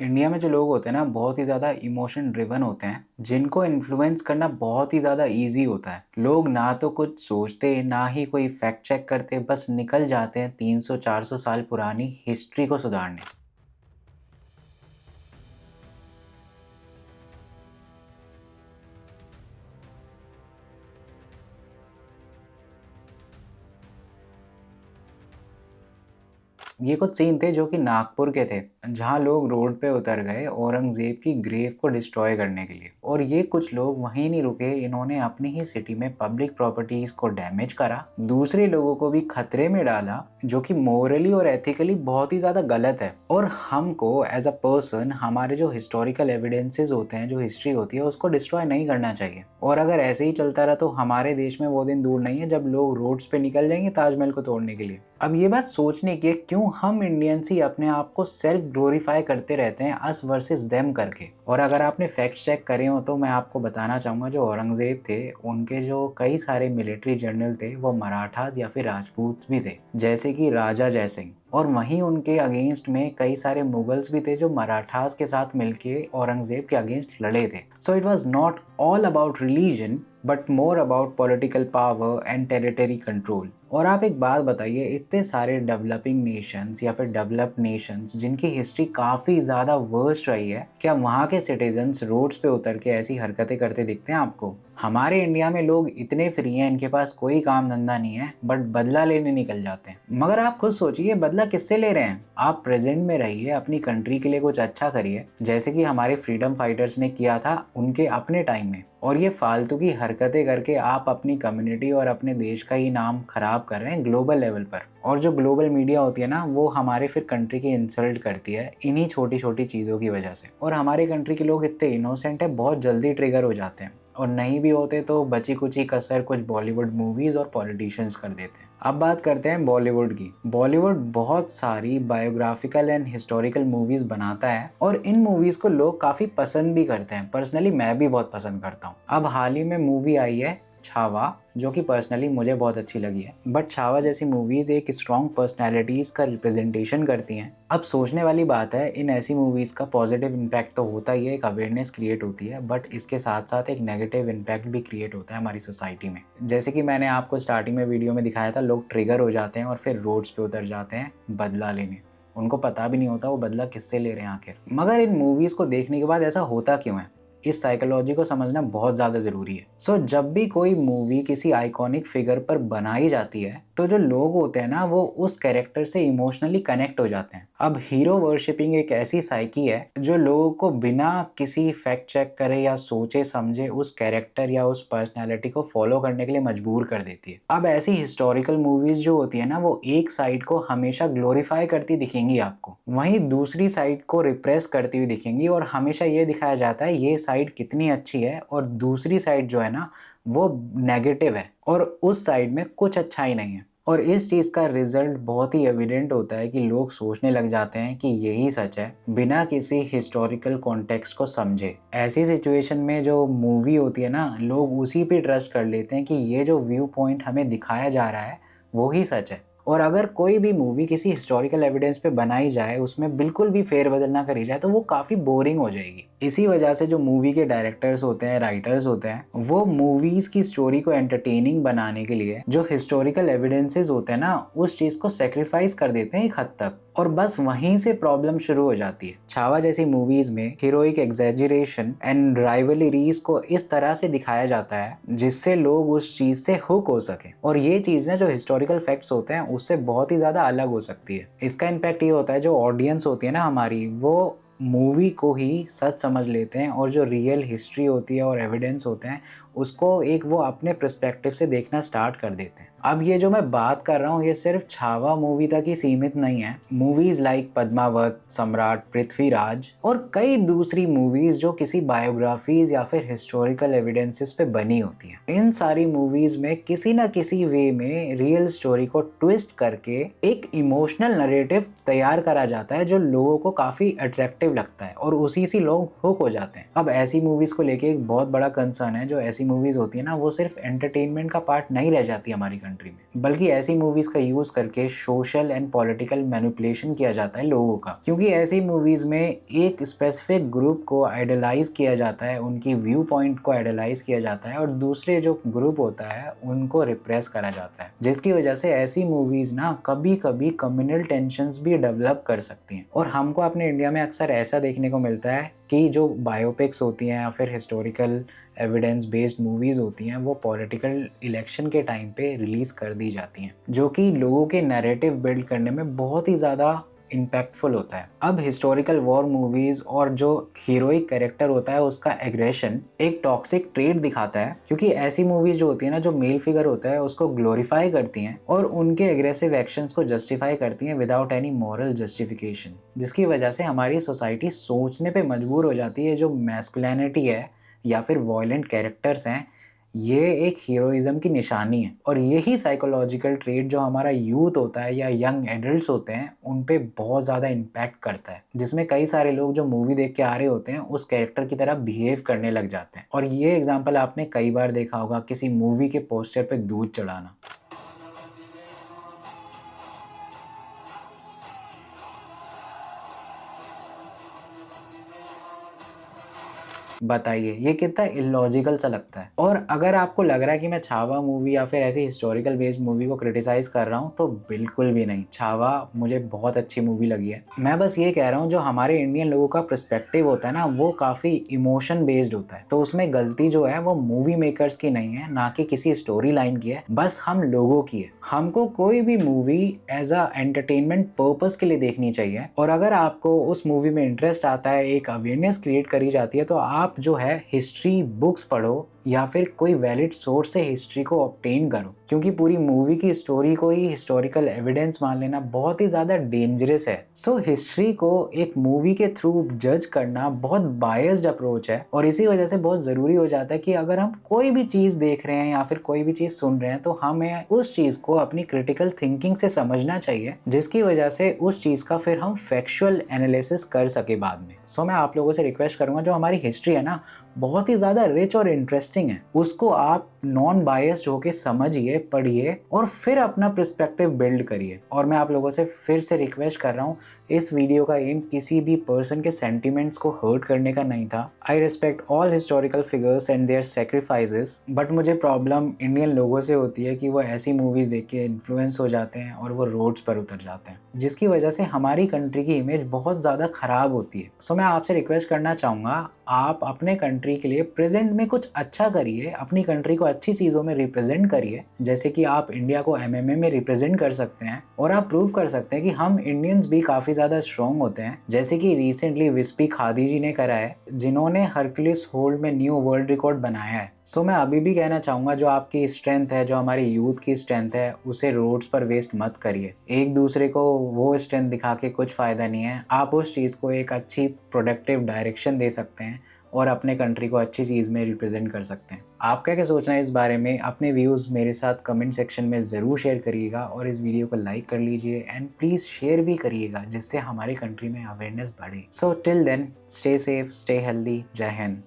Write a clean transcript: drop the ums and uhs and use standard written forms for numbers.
India में जो लोग होते हैं ना बहुत ही ज़्यादा इमोशन ड्रिवन होते हैं, जिनको इन्फ्लुएंस करना बहुत ही ज़्यादा इजी होता है। लोग ना तो कुछ सोचते ना ही कोई फैक्ट चेक करते, बस निकल जाते हैं 300-400 साल पुरानी हिस्ट्री को सुधारने। ये कुछ सीन थे जो कि नागपुर के थे, जहाँ लोग रोड पे उतर गए औरंगजेब की ग्रेव को डिस्ट्रॉय करने के लिए। और ये कुछ लोग वहीं नहीं रुके, इन्होंने अपनी ही सिटी में पब्लिक प्रॉपर्टीज को डैमेज करा, दूसरे लोगों को भी खतरे में डाला, जो कि मोरली और एथिकली बहुत ही ज्यादा गलत है। और हमको एज अ पर्सन हमारे जो हिस्टोरिकल एविडेंसेस होते हैं, जो हिस्ट्री होती है, उसको डिस्ट्रॉय नहीं करना चाहिए। और अगर ऐसे ही चलता रहा तो हमारे देश में वो दिन दूर नहीं है जब लोग रोड्स पे निकल जाएंगे ताजमहल को तोड़ने के लिए। अब ये बात सोचने की है, क्यों हम इंडियंस ही अपने आप को सेल्फ ग्लोरीफाई करते रहते हैं अस वर्सेस देम करके। और अगर आपने फैक्ट चेक करे हो तो मैं आपको बताना चाहूँगा, जो औरंगजेब थे उनके जो कई सारे मिलिट्री जनरल थे वो मराठास या फिर राजपूत भी थे, जैसे कि राजा जयसिंह। और वहीं उनके अगेंस्ट में कई सारे मुगल्स भी थे जो मराठास के साथ मिलके औरंगजेब के अगेंस्ट लड़े थे। So it was not all about religion but more about political power and territory control. और आप एक बात बताइए, इतने सारे डेवलपिंग नेशंस या फिर डेवलप्ड नेशंस जिनकी हिस्ट्री काफ़ी ज़्यादा वर्स्ट रही है, क्या वहाँ के सिटीजन्स रोड्स पे उतर के ऐसी हरकतें करते दिखते हैं आपको? हमारे इंडिया में लोग इतने फ्री हैं, इनके पास कोई काम धंधा नहीं है, बट बदला लेने निकल जाते हैं। मगर आप खुद सोचिए, बदला किससे ले रहे हैं? आप प्रेजेंट में रहिए, अपनी कंट्री के लिए कुछ अच्छा करिए, जैसे कि हमारे फ्रीडम फाइटर्स ने किया था उनके अपने टाइम में। और ये फालतू की हरकतें करके आप अपनी कम्युनिटी और अपने देश का ही नाम खराब कर रहे हैं ग्लोबल लेवल पर। और जो ग्लोबल मीडिया होती है ना, वो हमारे फिर कंट्री की इंसल्ट करती है इन्हीं छोटी छोटी चीज़ों की वजह से। और हमारी कंट्री के लोग इतने इनोसेंट है, बहुत जल्दी ट्रिगर हो जाते हैं, और नहीं भी होते तो बची कुची कसर कुछ बॉलीवुड मूवीज और पॉलिटिशियंस कर देते हैं। अब बात करते हैं बॉलीवुड की। बॉलीवुड बहुत सारी बायोग्राफिकल एंड हिस्टोरिकल मूवीज बनाता है, और इन मूवीज को लोग काफी पसंद भी करते हैं। पर्सनली मैं भी बहुत पसंद करता हूँ। अब हाल ही में मूवी आई है छावा, जो कि पर्सनली मुझे बहुत अच्छी लगी है। बट छावा जैसी मूवीज एक स्ट्रॉन्ग पर्सनैलिटीज का रिप्रेजेंटेशन करती हैं। अब सोचने वाली बात है, इन ऐसी मूवीज का पॉजिटिव इम्पैक्ट तो होता ही है, एक अवेयरनेस क्रिएट होती है, बट इसके साथ साथ एक नेगेटिव इम्पैक्ट भी क्रिएट होता है हमारी सोसाइटी में। जैसे कि मैंने आपको स्टार्टिंग में वीडियो में दिखाया था, लोग ट्रिगर हो जाते हैं और फिर रोड्स पे उतर जाते हैं बदला लेने। उनको पता भी नहीं होता वो बदला किससे ले रहे हैं आखिर। मगर इन मूवीज को देखने के बाद ऐसा होता क्यों है, इस साइकोलॉजी को समझना बहुत ज़्यादा ज़रूरी है। सो जब भी कोई मूवी किसी आइकॉनिक फिगर पर बनाई जाती है, तो जो लोग होते हैं ना, वो उस कैरेक्टर से इमोशनली कनेक्ट हो जाते हैं। अब हीरो वर्शिपिंग एक ऐसी साइकी है जो लोगों को बिना किसी फैक्ट चेक करे या सोचे समझे उस कैरेक्टर या उस पर्सनैलिटी को फॉलो करने के लिए मजबूर कर देती है। अब ऐसी हिस्टोरिकल मूवीज जो होती है ना, वो एक साइड को हमेशा ग्लोरीफाई करती दिखेंगी आपको, वहीं दूसरी साइड को रिप्रेस करती हुई दिखेंगी, और हमेशा ये दिखाया जाता है ये साइड कितनी अच्छी है और दूसरी साइड जो है ना वो नेगेटिव है, और उस साइड में कुछ अच्छा ही नहीं है। और इस चीज़ का रिजल्ट बहुत ही एविडेंट होता है कि लोग सोचने लग जाते हैं कि यही सच है, बिना किसी हिस्टोरिकल कॉन्टेक्स्ट को समझे। ऐसी सिचुएशन में जो मूवी होती है ना, लोग उसी पे ट्रस्ट कर लेते हैं कि ये जो व्यू पॉइंट हमें दिखाया जा रहा है वो ही सच है। और अगर कोई भी मूवी किसी हिस्टोरिकल एविडेंस पे बनाई जाए, उसमें बिल्कुल भी फेरबदल ना करी जाए, तो वो काफ़ी बोरिंग हो जाएगी। इसी वजह से जो मूवी के डायरेक्टर्स होते हैं, राइटर्स होते हैं, वो मूवीज की स्टोरी को एंटरटेनिंग बनाने के लिए जो हिस्टोरिकल एविडेंसेस होते हैं ना, उस चीज़ को सेक्रीफाइस कर देते हैं एक हद तक, और बस वहीं से प्रॉब्लम शुरू हो जाती है। छावा जैसी मूवीज में हीरोइक एग्जैजरेशन एंड राइवलरीज को इस तरह से दिखाया जाता है जिससे लोग उस चीज से हुक हो सके, और ये चीज ना जो हिस्टोरिकल फैक्ट्स होते हैं उससे बहुत ही ज्यादा अलग हो सकती है। इसका इम्पैक्ट ये होता है, जो ऑडियंस होती है ना हमारी, वो मूवी को ही सच समझ लेते हैं, और जो रियल हिस्ट्री होती है और एविडेंस होते हैं उसको एक वो अपने पर्सपेक्टिव से देखना स्टार्ट कर देते हैं। अब ये जो मैं बात कर रहा हूँ ये सिर्फ छावा मूवी तक ही सीमित नहीं है। मूवीज लाइक पद्मावत, सम्राट, पृथ्वीराज और कई दूसरी मूवीज जो किसी बायोग्राफीज या फिर हिस्टोरिकल एविडेंसेस पे बनी होती हैं, इन सारी मूवीज में किसी न किसी वे में रियल स्टोरी को ट्विस्ट करके एक इमोशनल नरेटिव तैयार करा जाता है जो लोगों को काफी अट्रैक्टिव लगता है, और उसी से लोग हुक हो जाते हैं। अब ऐसी मूवीज को लेके एक बहुत बड़ा कंसर्न है, जो ऐसी ऐसी मूवीज़ होती है ना, वो सिर्फ एंटरटेनमेंट का पार्ट नहीं रह जाती हमारी कंट्री में, बल्कि ऐसी मूवीज़ का यूज़ करके सोशल एंड पॉलिटिकल मैनिपुलेशन किया जाता है लोगों का। क्योंकि ऐसी मूवीज़ में एक स्पेसिफिक ग्रुप को आइडलाइज किया जाता है, उनकी व्यू पॉइंट को आइडलाइज किया जाता है और दूसरे जो ग्रुप होता है उनको रिप्रेस करा जाता है, जिसकी वजह से ऐसी मूवीज़ ना कभी कभी कम्युनल टेंशंस भी डेवलप कर सकती हैं। और हमको अपने इंडिया में अक्सर ऐसा देखने को मिलता है कि जो बायोपिक्स होती हैं या फिर हिस्टोरिकल एविडेंस बेस्ड मूवीज़ होती हैं, वो पॉलिटिकल इलेक्शन के टाइम पे रिलीज़ कर दी जाती हैं, जो कि लोगों के नैरेटिव बिल्ड करने में बहुत ही ज़्यादा इम्पैक्टफुल होता है। अब हिस्टोरिकल वॉर मूवीज और जो हीरोइक कैरेक्टर होता है उसका एग्रेशन एक टॉक्सिक ट्रेट दिखाता है, क्योंकि ऐसी मूवीज जो होती है ना, जो मेल फिगर होता है उसको ग्लोरीफाई करती हैं और उनके एग्रेसिव एक्शंस को जस्टिफाई करती हैं विदाउट एनी मॉरल जस्टिफिकेशन, जिसकी वजह से हमारी सोसाइटी सोचने पे मजबूर हो जाती है जो मैस्कुलिनिटी है या फिर वॉयलेंट कैरेक्टर्स हैं, ये एक हीरोइज्म की निशानी है। और यही साइकोलॉजिकल ट्रेट जो हमारा यूथ होता है या यंग एडल्ट्स होते हैं उन पे बहुत ज़्यादा इम्पैक्ट करता है, जिसमें कई सारे लोग जो मूवी देख के आ रहे होते हैं उस कैरेक्टर की तरह बिहेव करने लग जाते हैं। और ये एग्जाम्पल आपने कई बार देखा होगा, किसी मूवी के पोस्टर पे दूध चढ़ाना। बताइए ये कितना इलॉजिकल सा लगता है। और अगर आपको लग रहा है कि मैं छावा मूवी या फिर ऐसी हिस्टोरिकल बेस्ड मूवी को क्रिटिसाइज कर रहा हूँ, तो बिल्कुल भी नहीं। छावा मुझे बहुत अच्छी मूवी लगी है। मैं बस ये कह रहा हूँ जो हमारे इंडियन लोगों का पर्सपेक्टिव होता है ना, वो काफी इमोशन बेस्ड होता है, तो उसमें गलती जो है वो मूवी मेकर्स की नहीं है, ना कि किसी स्टोरी लाइन की है, बस हम लोगों की है। हमको कोई भी movie as a entertainment purpose के लिए देखनी चाहिए, और अगर आपको उस मूवी में इंटरेस्ट आता है, एक अवेयरनेस क्रिएट करी जाती है, तो आप जो है हिस्ट्री बुक्स पढ़ो या फिर कोई वैलिड सोर्स से हिस्ट्री को ऑब्टेन करो, क्योंकि पूरी मूवी की स्टोरी को ही हिस्टोरिकल एविडेंस मान लेना बहुत ही ज्यादा डेंजरस है। सो हिस्ट्री को एक मूवी के थ्रू जज करना बहुत बायस्ड अप्रोच है, और इसी वजह से बहुत जरूरी हो जाता है कि अगर हम कोई भी चीज देख रहे हैं या फिर कोई भी चीज सुन रहे हैं, तो हमें उस चीज को अपनी क्रिटिकल थिंकिंग से समझना चाहिए, जिसकी वजह से उस चीज का फिर हम फैक्चुअल एनालिसिस कर सके बाद में। सो मैं आप लोगों से रिक्वेस्ट करूंगा, जो हमारी हिस्ट्री है ना, बहुत ही ज्यादा रिच और इंटरेस्टिंग है, उसको आप नॉन बायस्ड होके समझिए, पढ़िए और फिर अपना पर्सपेक्टिव बिल्ड करिए। और मैं आप लोगों से फिर से रिक्वेस्ट कर रहा हूँ, इस वीडियो का एम किसी भी पर्सन के सेंटिमेंट्स को हर्ट करने का नहीं था। I respect all historical figures and their sacrifices, but मुझे प्रॉब्लम इंडियन लोगों से होती है कि वो ऐसी मूवीज देख के इन्फ्लुएंस हो जाते हैं और वो रोड्स पर उतर जाते हैं, जिसकी वजह से हमारी कंट्री की इमेज बहुत ज़्यादा खराब होती है। सो मैं आपसे रिक्वेस्ट करना चाहूँगा, आप अपने कंट्री के लिए प्रेजेंट में कुछ अच्छा करिए, अपनी कंट्री को अच्छी चीज़ों में रिप्रेजेंट करिए, जैसे कि आप इंडिया को एमएमए में रिप्रेजेंट कर सकते हैं, और आप प्रूव कर सकते हैं कि हम इंडियंस भी काफ़ी ज़्यादा स्ट्रॉन्ग होते हैं, जैसे कि रिसेंटली विस्पी खादी जी ने करा है, जिन्होंने हरक्यूलिस होल्ड में न्यू वर्ल्ड रिकॉर्ड बनाया है। सो मैं अभी भी कहना चाहूँगा, जो आपकी स्ट्रेंथ है, जो हमारी यूथ की स्ट्रेंथ है, उसे रोड्स पर वेस्ट मत करिए। एक दूसरे को वो स्ट्रेंथ दिखा के कुछ फ़ायदा नहीं है। आप उस चीज़ को एक अच्छी प्रोडक्टिव डायरेक्शन दे सकते हैं और अपने कंट्री को अच्छी चीज़ में रिप्रेजेंट कर सकते हैं। आपका क्या सोचना है इस बारे में? अपने व्यूज़ मेरे साथ कमेंट सेक्शन में ज़रूर शेयर करिएगा, और इस वीडियो को लाइक कर लीजिए एंड प्लीज़ शेयर भी करिएगा, जिससे हमारी कंट्री में अवेयरनेस बढ़े। So till then, stay safe, stay healthy. जय हिंद।